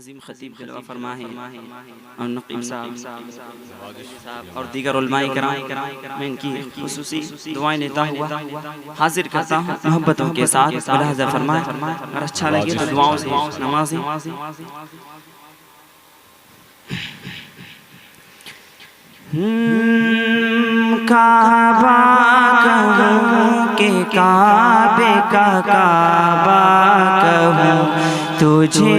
عظیم خطیب خلوہ فرمائے اور نقیم صاحب اور دیگر علماء کرام میں ان کی خصوصی دعائیں لیتا ہوا حاضر کرتا ہوں محبتوں کے ساتھ ملاحظہ فرمائے اور اچھا لگے تو دعاؤں سے نوازیں کعبہ کہوں کہ کعبے کا کعبہ کہوں تجھے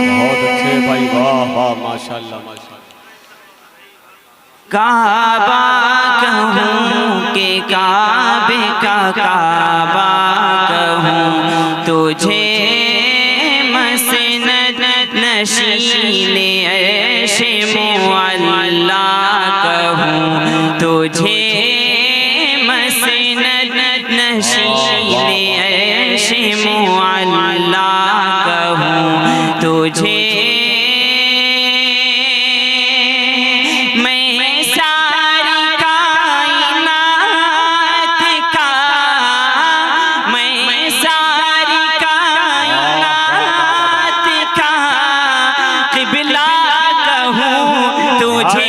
بہت اچھے بھائی واہ واہ ماشاءاللہ کعبہ کہوں کہ کعبے کا کعبہ کہوں تجھے مسند نشین عرش معلا کہوں تجھے مسند نشین عرش معلا کہوں تجھے میں ساری کائنات کا میں ساری کائنات کا قبلہ کہوں تجھے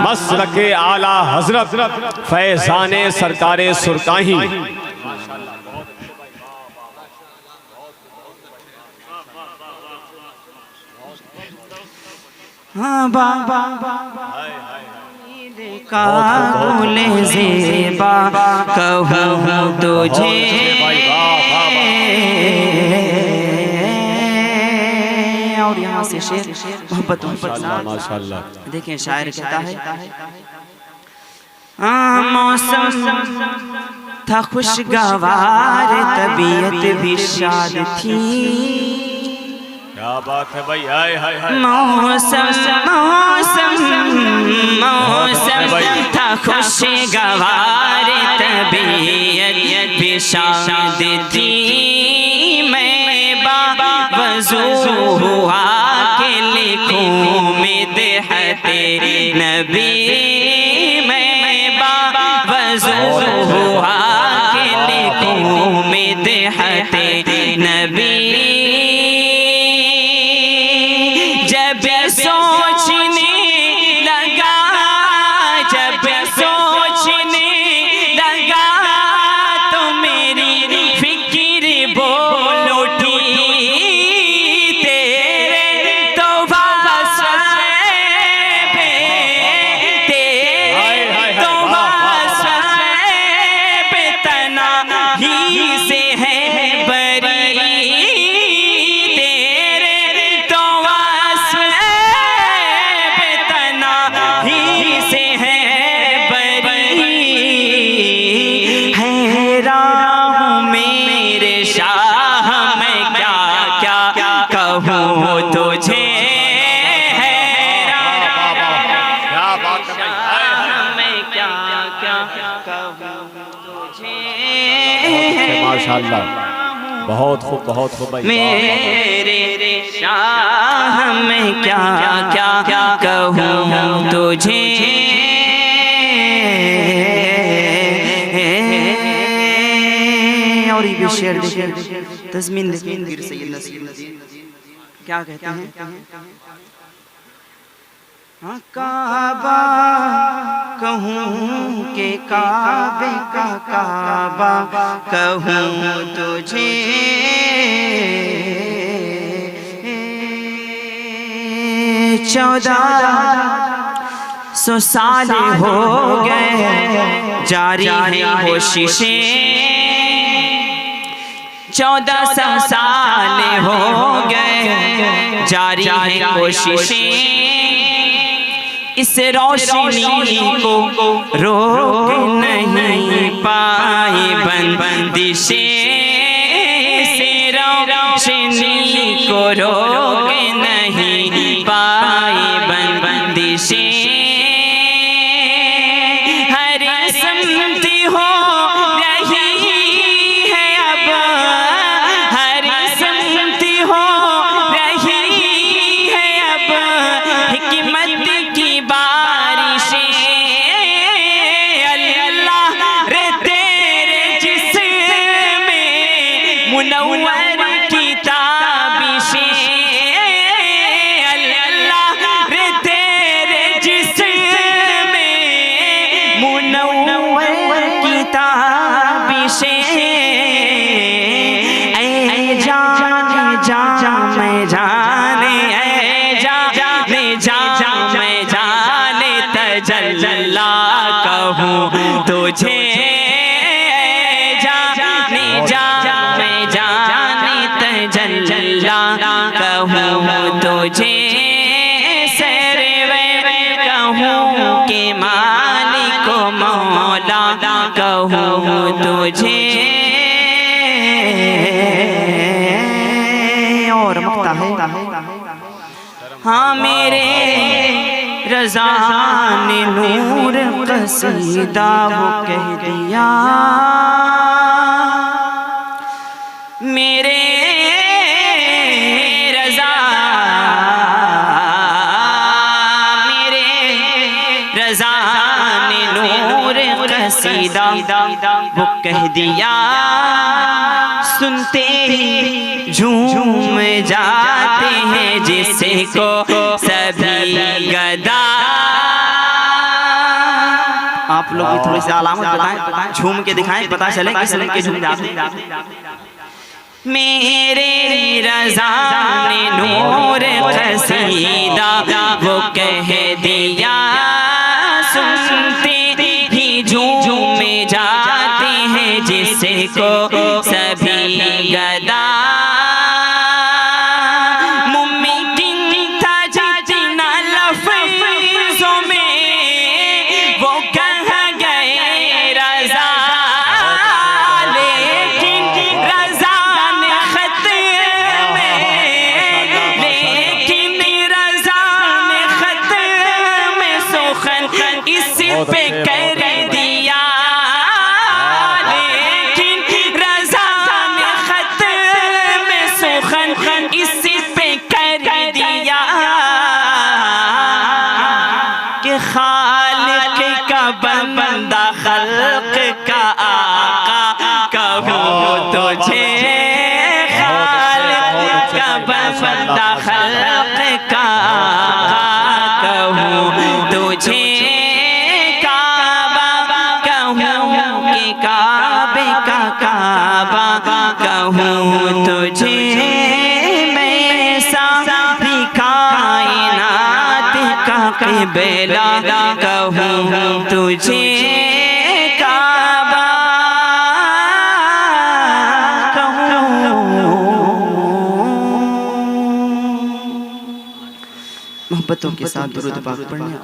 مسلک اعلیٰ حضرت فیضان سرکار سرکاہی کابل زیبا کہوں تجھے اور یہاں سے شعر محبت دیکھیں شاعر کہتا ہے موسم تھا خوشگوار طبیعت بھی شاد تھی کیا بات ہے بھائی موسم تھا خوشگوار طبیعت بھی شاد تھی میں وضو ہوا کہ لکھوں مدحت نبی میں وضو ہوا کہ لکھوں مدحت نبی جب سوچنے لگا تو میری فکر بول اٹھی ماشاءاللہ بہت خوب میرے شاہ میں کیا کہوں تجھے اور یہ بھی شعر دیکھیں تزمین پیر سید نصیر کیا کہتے ہیں کعبہ کہوں کہ کعبے کا کعبہ کہوں تجھے چودہ سو سال ہو گئے جاری ہیں کوششیں 1400 سال ہو گئے جاری ہے کوششیں اس روشنی کو روک نہیں پائی بندشیں اس روشنی کو روک نہیں پائی بندشیں ہر سمت ہو رہی ہے اب ہر سمت ہو رہی ہے اب حکمت کی بارشیں اللہ رے تیرے جسم میں منور کی تابشیں اللہ رے تیرے جسم میں منور کی تابشیں اے جان میں جانے اے جان میں جانے تجلا کہوں تجھے میں جانے تجلا کہوں تجھے سرور کہوں کہ مالک و مولا کہوں تجھے اور مقطع ہے ہاں میرے رضا نے نور قصیدہ وہ کہہ دیا میرے رضا نے نور قصیدہ وہ کہہ دیا سنتے ہی جھوم جاتے ہیں جسے کو سبھی گدا آپ لوگ بھی تھوڑی سی علامت بتائیں جھوم کے دکھائیں پتہ چلے کس لئے کے جھوم جاتے ہیں میرے رضا نے نور قصیدہ وہ کہہ دیا سنتے ہی جھوم جاتے ہیں جسے کو سبھی گدا ممکن تھا جتنا لفظوں میں وہ کہہ گئے رضا لیکن رضا نے خط میں لیکن رضا نے خط میں سخن اس پہ کر دیا لیکن رضا نے خط میں سخن اس پہ کر دیا کہ خالق کا بندہ خلق کا آقا کہوں تجھے خالق کا بندہ خلق کا آقا کہوں تجھے کعبہ کہوں کہ کعبے کا کعبہ کہوں تجھے میں ساری کائنات کا قبلہ کہوں تجھے کعبہ کہوں محبتوں کے ساتھ درود پاک پڑھنے